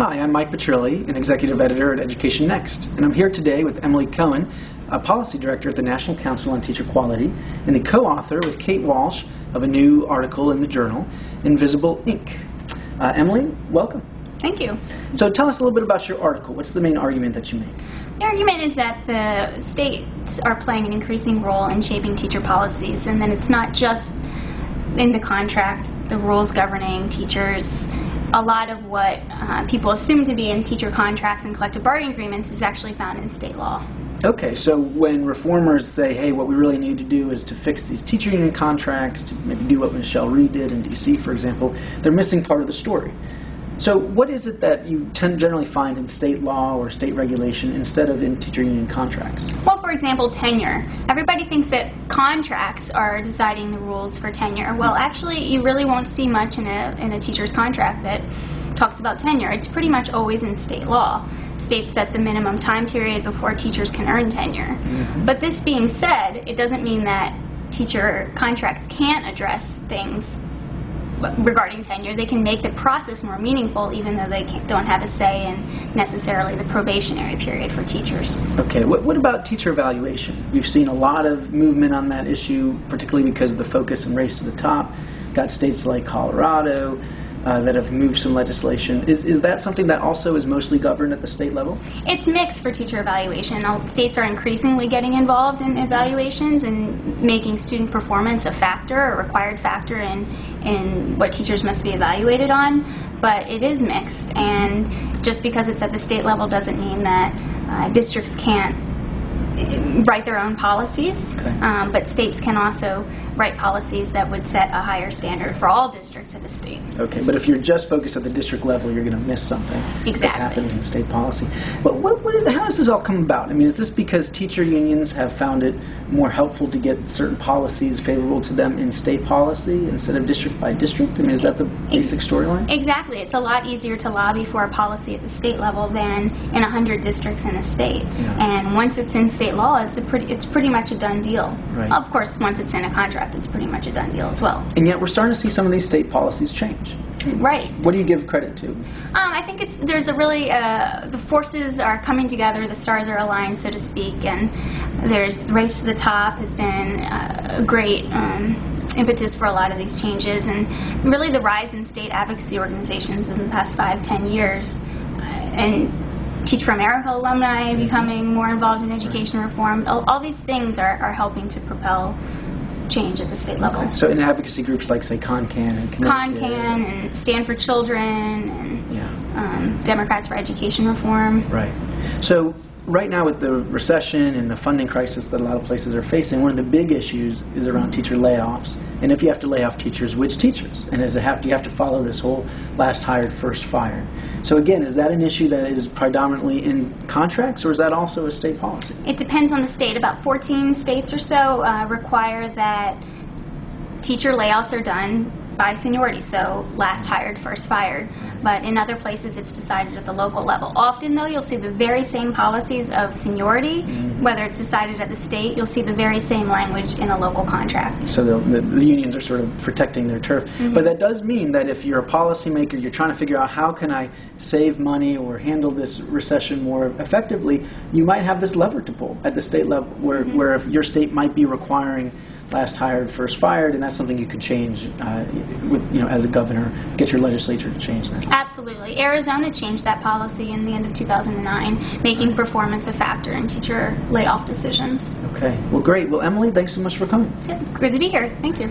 Hi, I'm Mike Petrilli, an executive editor at Education Next, and I'm here today with Emily Cohen, a policy director at the National Council on Teacher Quality, and the co-author with Kate Walsh of a new article in the journal, Invisible Ink. Emily, welcome. Thank you. So tell us a little bit about your article. What's the main argument that you make? The argument is that the states are playing an increasing role in shaping teacher policies, and then it's not just in the contract, the rules governing teachers. A lot of what people assume to be in teacher contracts and collective bargaining agreements is actually found in state law. Okay, so when reformers say, hey, what we really need to do is to fix these teacher union contracts, to maybe do what Michelle Reed did in D.C., for example, they're missing part of the story. So what is it that you generally find in state law or state regulation instead of in teacher union contracts? Well, for example, tenure. Everybody thinks that contracts are deciding the rules for tenure. Well, actually, you really won't see much in a teacher's contract that talks about tenure. It's pretty much always in state law. States set the minimum time period before teachers can earn tenure. But this being said, it doesn't mean that teacher contracts can't address things regarding tenure. They can make the process more meaningful, even though they don't have a say in necessarily the probationary period for teachers. Okay, what about teacher evaluation? We've seen a lot of movement on that issue, particularly because of the focus and race to the top. Got states like Colorado that have moved some legislation. Is that something that also is mostly governed at the state level? It's mixed for teacher evaluation. States are increasingly getting involved in evaluations and making student performance a factor, a required factor in what teachers must be evaluated on, but it is mixed, and just because it's at the state level doesn't mean that districts can't write their own policies, but states can also write policies that would set a higher standard for all districts at a state. Okay, but if you're just focused at the district level, you're going to miss something that's happening in state policy. But how does this all come about? I mean, is this because teacher unions have found it more helpful to get certain policies favorable to them in state policy instead of district by district? I mean, is that the basic storyline? Exactly. It's a lot easier to lobby for a policy at the state level than in 100 districts in a state. And once it's in state law, it's pretty much a done deal. Right. Of course, once it's in a contract, it's pretty much a done deal as well. And yet we're starting to see some of these state policies change. Right. What do you give credit to? I think there's a really, the forces are coming together, the stars are aligned, so to speak, and there's Race to the Top has been a great impetus for a lot of these changes, and really the rise in state advocacy organizations in the past 5-10 years, and Teach for America alumni becoming more involved in education reform. All these things are helping to propel change at the state level. Okay. So in advocacy groups like, say, ConCan and Connecticut. ConCan and Stand for Children and Democrats for Education Reform. Right. So right now with the recession and the funding crisis that a lot of places are facing, one of the big issues is around teacher layoffs. And if you have to lay off teachers, which teachers? And do you have to follow this whole last hired, first fired? So again, is that an issue that is predominantly in contracts, or is that also a state policy? It depends on the state. About 14 states or so require that teacher layoffs are done by seniority, so last hired, first fired. But in other places, it's decided at the local level. Often, though, you'll see the very same policies of seniority. Whether it's decided at the state, you'll see the very same language in a local contract. So the unions are sort of protecting their turf. But that does mean that if you're a policymaker, you're trying to figure out how can I save money or handle this recession more effectively, you might have this lever to pull at the state level, where if your state might be requiring last hired, first fired, and that's something you can change as a governor, get your legislature to change that. Absolutely. Arizona changed that policy in the end of 2009, making performance a factor in teacher layoff decisions. Okay. Well, great. Well, Emily, thanks so much for coming. Yeah, good to be here. Thank you.